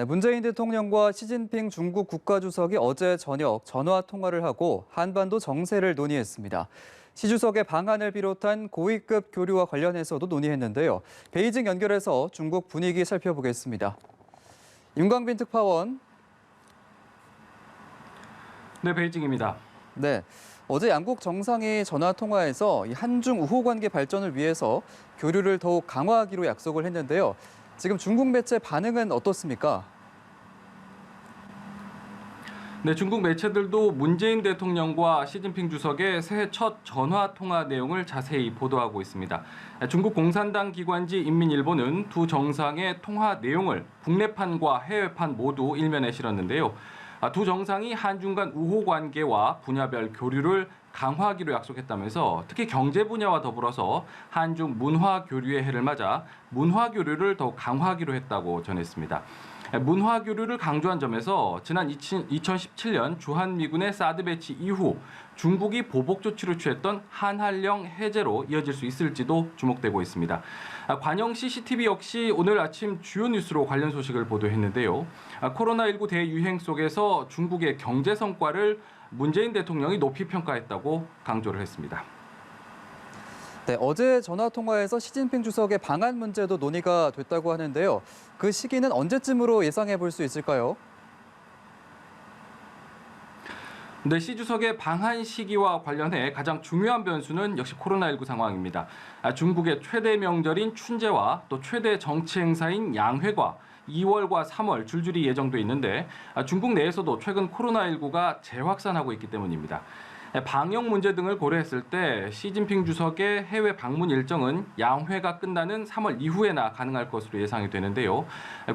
네, 문재인 대통령과 시진핑 중국 국가주석이 어제 저녁 전화 통화를 하고 한반도 정세를 논의했습니다. 시 주석의 방한을 비롯한 고위급 교류와 관련해서도 논의했는데요. 베이징 연결해서 중국 분위기 살펴보겠습니다. 윤광빈 특파원. 네, 베이징입니다. 네, 어제 양국 정상이 전화 통화에서 한중 우호 관계 발전을 위해서 교류를 더욱 강화하기로 약속을 했는데요. 지금 중국 매체 반응은 어떻습니까? 네, 중국 매체들도 문재인 대통령과 시진핑 주석의 새해 첫 전화 통화 내용을 자세히 보도하고 있습니다. 중국 공산당 기관지 인민일보는 두 정상의 통화 내용을 국내판과 해외판 모두 일면에 실었는데요. 두 정상이 한중 간 우호 관계와 분야별 교류를 강화하기로 약속했다면서 특히 경제 분야와 더불어서 한중 문화 교류의 해를 맞아 문화 교류를 더욱 강화하기로 했다고 전했습니다. 문화 교류를 강조한 점에서 지난 2017년 주한미군의 사드 배치 이후 중국이 보복 조치를 취했던 한한령 해제로 이어질 수 있을지도 주목되고 있습니다. 관영 CCTV 역시 오늘 아침 주요 뉴스로 관련 소식을 보도했는데요. 코로나19 대유행 속에서 중국의 경제 성과를 문재인 대통령이 높이 평가했다고 강조를 했습니다. 네, 어제 전화 통화에서 시진핑 주석의 방한 문제도 논의가 됐다고 하는데요. 그 시기는 언제쯤으로 예상해 볼 수 있을까요? 네, 시 주석의 방한 시기와 관련해 가장 중요한 변수는 역시 코로나19 상황입니다. 중국의 최대 명절인 춘제와 또 최대 정치 행사인 양회가 2월과 3월 줄줄이 예정돼 있는데 중국 내에서도 최근 코로나19가 재확산하고 있기 때문입니다. 방역 문제 등을 고려했을 때 시진핑 주석의 해외 방문 일정은 양회가 끝나는 3월 이후에나 가능할 것으로 예상이 되는데요.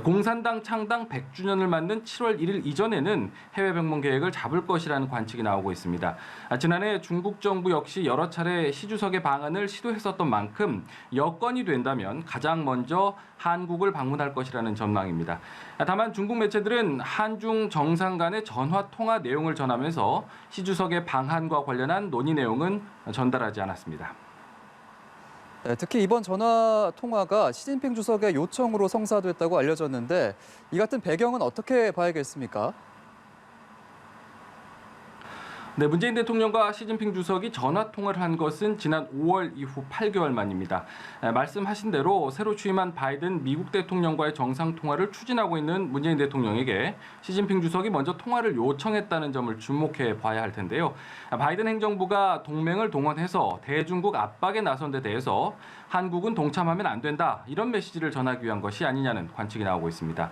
공산당 창당 100주년을 맞는 7월 1일 이전에는 해외 방문 계획을 잡을 것이라는 관측이 나오고 있습니다. 지난해 중국 정부 역시 여러 차례 시 주석의 방한을 시도했었던 만큼 여건이 된다면 가장 먼저 한국을 방문할 것이라는 전망입니다. 다만 중국 매체들은 한중 정상 간의 전화 통화 내용을 전하면서 시 주석의 방한과 관련한 논의 내용은 전달하지 않았습니다. 네, 특히 이번 전화 통화가 시진핑 주석의 요청으로 성사됐다고 알려졌는데 이 같은 배경은 어떻게 봐야겠습니까? 네, 문재인 대통령과 시진핑 주석이 전화 통화를 한 것은 지난 5월 이후 8개월 만입니다. 말씀하신 대로 새로 취임한 바이든 미국 대통령과의 정상 통화를 추진하고 있는 문재인 대통령에게 시진핑 주석이 먼저 통화를 요청했다는 점을 주목해 봐야 할 텐데요. 바이든 행정부가 동맹을 동원해서 대중국 압박에 나선 데 대해서 한국은 동참하면 안 된다, 이런 메시지를 전하기 위한 것이 아니냐는 관측이 나오고 있습니다.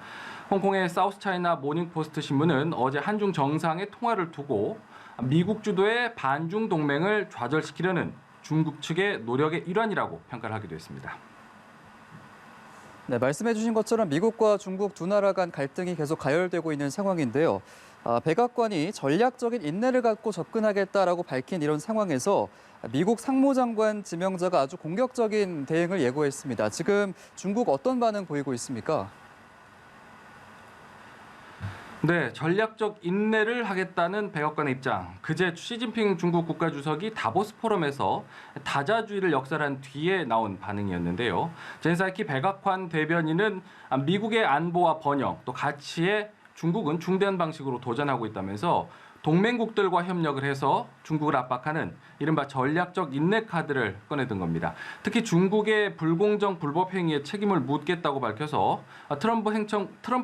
홍콩의 사우스차이나 모닝포스트 신문은 어제 한중 정상의 통화를 두고 미국 주도의 반중 동맹을 좌절시키려는 중국 측의 노력의 일환이라고 평가를 하기도 했습니다. 네, 말씀해 주신 것처럼 미국과 중국 두 나라 간 갈등이 계속 가열되고 있는 상황인데요. 백악관이 전략적인 인내를 갖고 접근하겠다라고 밝힌 이런 상황에서 미국 상무장관 지명자가 아주 공격적인 대응을 예고했습니다. 지금 중국 어떤 반응 보이고 있습니까? 네, 전략적 인내를 하겠다는 백악관의 입장. 그제 시진핑 중국 국가주석이 다보스 포럼에서 다자주의를 역설한 뒤에 나온 반응이었는데요. 젠사이키 백악관 대변인은 미국의 안보와 번영, 또 가치에 중국은 중대한 방식으로 도전하고 있다면서 동맹국들과 협력을 해서 중국을 압박하는 이른바 전략적 인내 카드를 꺼내든 겁니다. 특히 중국의 불공정 불법 행위에 책임을 묻겠다고 밝혀서 트럼프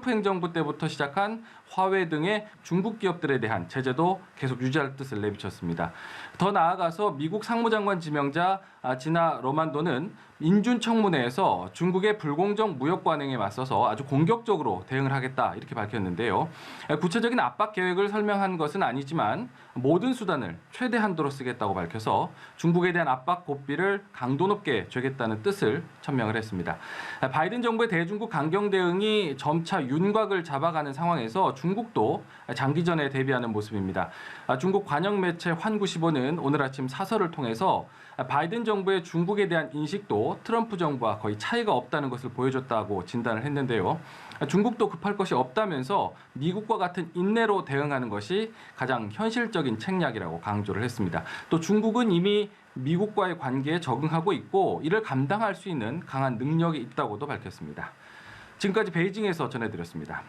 행정부 때부터 시작한 화웨이 등의 중국 기업들에 대한 제재도 계속 유지할 뜻을 내비쳤습니다. 더 나아가서 미국 상무장관 지명자 지나 로만도는 인준청문회에서 중국의 불공정 무역 관행에 맞서서 아주 공격적으로 대응을 하겠다, 이렇게 밝혔는데요. 구체적인 압박 계획을 설명한 것은 아니지만 모든 수단을 최대 한도로 쓰겠다고 밝혀서 중국에 대한 압박 고삐를 강도 높게 쥐겠다는 뜻을 천명을 했습니다. 바이든 정부의 대중국 강경 대응이 점차 윤곽을 잡아가는 상황에서 중국도 장기전에 대비하는 모습입니다. 중국 관영 매체 환구시보는 오늘 아침 사설을 통해서 바이든 정부의 중국에 대한 인식도 트럼프 정부와 거의 차이가 없다는 것을 보여줬다고 진단을 했는데요. 중국도 급할 것이 없다면서 미국과 같은 인내로 대응하는 것이 가장 현실적인 책략이라고 강조를 했습니다. 또 중국은 이미 미국과의 관계에 적응하고 있고 이를 감당할 수 있는 강한 능력이 있다고도 밝혔습니다. 지금까지 베이징에서 전해드렸습니다.